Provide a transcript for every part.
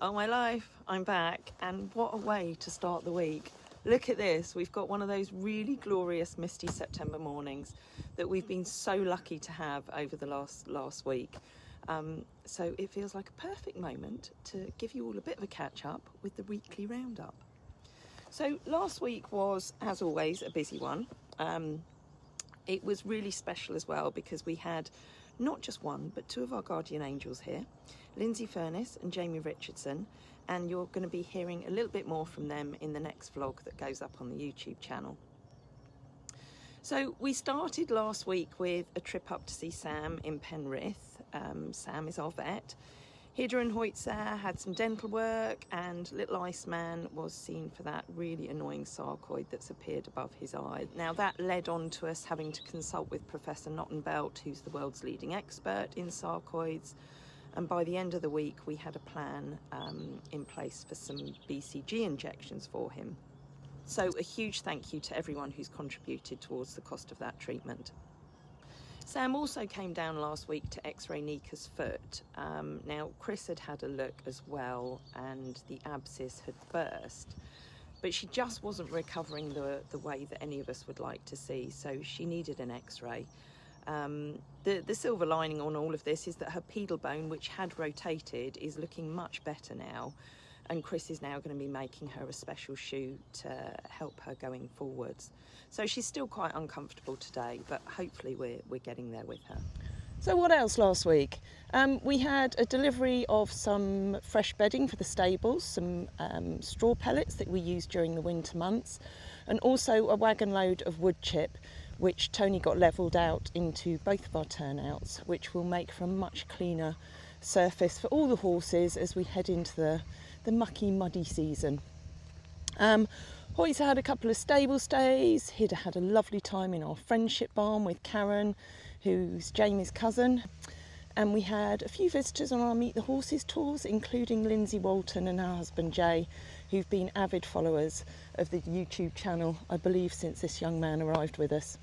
Oh my life, I'm back, and what a way to start the week. Look at this, we've got one of those really glorious misty September mornings that we've been so lucky to have over the last week. So it feels like a perfect moment to give you all a bit of a catch up with the weekly roundup. So last week was, as always, a busy one. It was really special as well because we had not just one but two of our guardian angels here, Lindsay and Jamie Richardson, and you're going to be hearing a little bit more from them in the next vlog that goes up on the YouTube channel. So we started last week with a trip up to see Sam in Penrith. Sam is our vet. Hida and Hoytzer had some dental work, and little Iceman was seen for that really annoying sarcoid that's appeared above his eye. Now that led on to us having to consult with Professor Nottenbelt, who's the world's leading expert in sarcoids, and by the end of the week we had a plan in place for some BCG injections for him. So a huge thank you to everyone who's contributed towards the cost of that treatment. Sam also came down last week to x-ray Neeka's foot. Now Chris had a look as well, and the abscess had burst, but she just wasn't recovering the way that any of us would like to see, so she needed an x-ray. The silver lining on all of this is that her pedal bone, which had rotated, is looking much better now, and Chris is now going to be making her a special shoe to help her going forwards. So she's still quite uncomfortable today, but hopefully we're getting there with her. So what else last week? We had a delivery of some fresh bedding for the stables, some straw pellets that we used during the winter months, and also a wagon load of wood chip, which Tony got levelled out into both of our turnouts, which will make for a much cleaner surface for all the horses as we head into the mucky, muddy season. Hoytzer had a couple of stable stays. Hida had a lovely time in our friendship barn with Karen, who's Jamie's cousin. And we had a few visitors on our Meet the Horses tours, including Lindsay Walton and her husband Jay, who've been avid followers of the YouTube channel, I believe, since this young man arrived with us.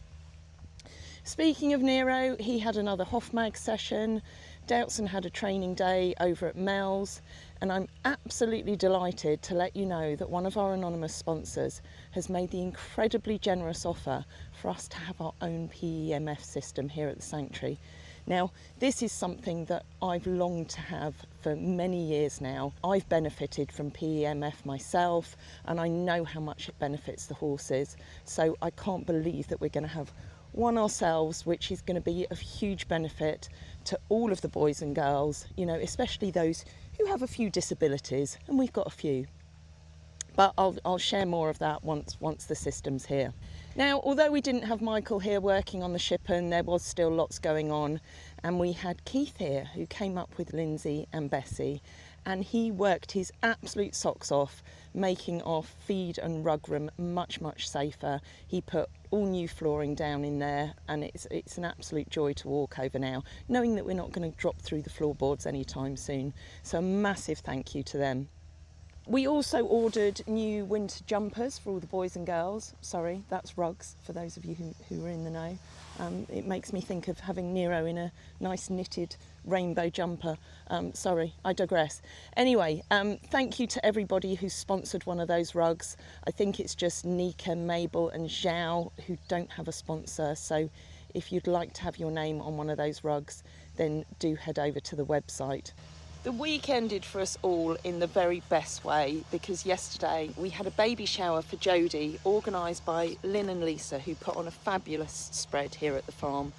Speaking of Nero, he had another Hoffmag session. Doutzen had a training day over at Mel's, and I'm absolutely delighted to let you know that one of our anonymous sponsors has made the incredibly generous offer for us to have our own PEMF system here at the sanctuary. Now, this is something that I've longed to have for many years now. I've benefited from PEMF myself, and I know how much it benefits the horses, so I can't believe that we're going to have one ourselves, which is going to be of huge benefit to all of the boys and girls, you know, especially those who have a few disabilities, and we've got a few. But I'll share more of that once the system's here. Now, although we didn't have Michael here working on the shippen, there was still lots going on, and we had Keith here who came up with Lindsay and Bessie, and he worked his absolute socks off making our feed and rug room much safer. He put all new flooring down in there, and it's an absolute joy to walk over now, knowing that we're not going to drop through the floorboards anytime soon. So a massive thank you to them. We also ordered new winter jumpers for all the boys and girls. Sorry, that's rugs, for those of you who are in the know. It makes me think of having Nero in a nice knitted rainbow jumper. Sorry, I digress. Anyway, thank you to everybody who sponsored one of those rugs. I think it's just Neeka, Mabel and Zhao who don't have a sponsor. So if you'd like to have your name on one of those rugs, then do head over to the website. The week ended for us all in the very best way, because yesterday we had a baby shower for Jodie, organised by Lynn and Lisa, who put on a fabulous spread here at the farm.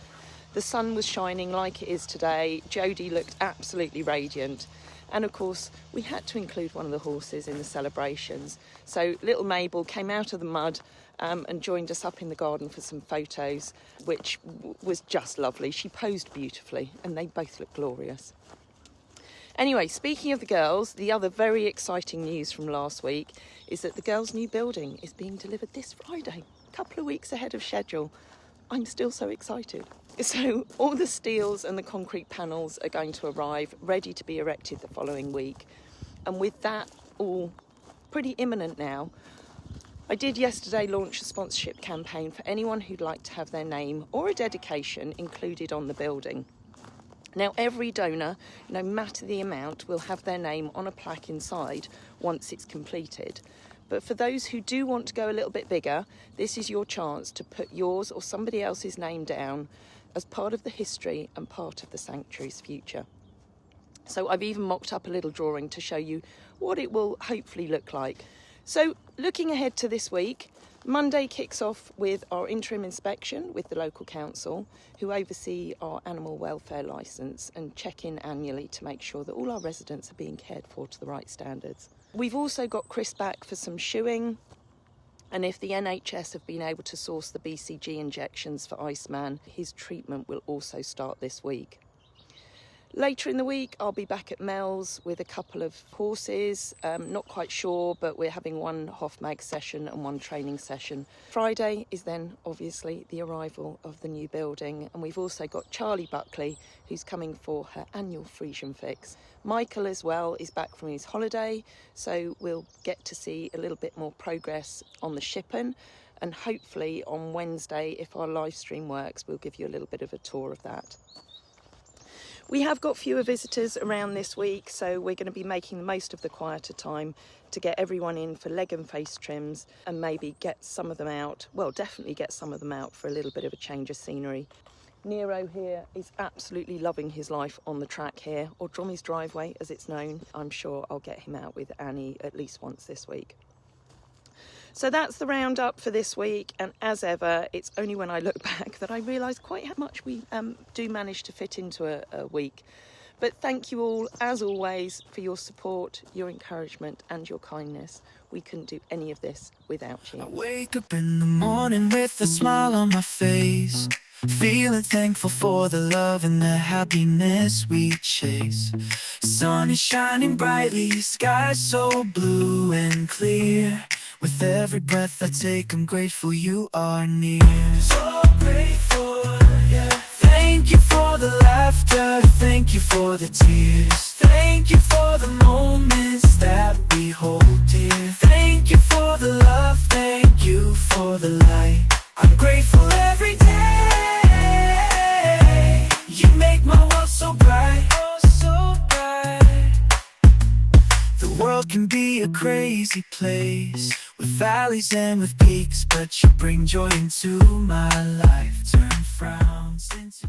The sun was shining like it is today. Jodie looked absolutely radiant. And of course, we had to include one of the horses in the celebrations. So little Mabel came out of the mud and joined us up in the garden for some photos, which was just lovely. She posed beautifully and they both looked glorious. Anyway, speaking of the girls, the other very exciting news from last week is that the girls' new building is being delivered this Friday, a couple of weeks ahead of schedule. I'm still so excited. So all the steels and the concrete panels are going to arrive, ready to be erected the following week. And with that all pretty imminent now, I did yesterday launch a sponsorship campaign for anyone who'd like to have their name or a dedication included on the building. Now, every donor, no matter the amount, will have their name on a plaque inside once it's completed. But for those who do want to go a little bit bigger, this is your chance to put yours or somebody else's name down as part of the history and part of the sanctuary's future. So I've even mocked up a little drawing to show you what it will hopefully look like. So looking ahead to this week, Monday kicks off with our interim inspection with the local council, who oversee our animal welfare licence and check in annually to make sure that all our residents are being cared for to the right standards. We've also got Chris back for some shoeing, and if the NHS have been able to source the BCG injections for Iceman, his treatment will also start this week. Later in the week, I'll be back at Mel's with a couple of horses. Not quite sure, but we're having one Hof-Mag session and one training session. Friday is then obviously the arrival of the new building, and we've also got Charlie Buckley, who's coming for her annual Friesian fix. Michael as well is back from his holiday, so we'll get to see a little bit more progress on the shipping, and hopefully on Wednesday, if our live stream works, we'll give you a little bit of a tour of that. We have got fewer visitors around this week, so we're going to be making the most of the quieter time to get everyone in for leg and face trims and maybe get some of them out, well, definitely get some of them out for a little bit of a change of scenery. Nero here is absolutely loving his life on the track here, or Drommy's driveway as it's known. I'm sure I'll get him out with Annie at least once this week. So that's the roundup for this week, and as ever, it's only when I look back that I realise quite how much we do manage to fit into a week. But thank you all, as always, for your support, your encouragement and your kindness. We couldn't do any of this without you. I wake up in the morning with a smile on my face, feeling thankful for the love and the happiness we chase. Sun is shining brightly, sky so blue and clear. With every breath I take, I'm grateful you are near. So grateful, yeah. Thank you for the laughter, thank you for the tears. Thank you for the moments that we hold dear. Thank you for the love, thank you for the light. I'm grateful every day. You make my world so bright, oh so bright. The world can be a crazy place, with valleys and with peaks, but you bring joy into my life. Turn frowns into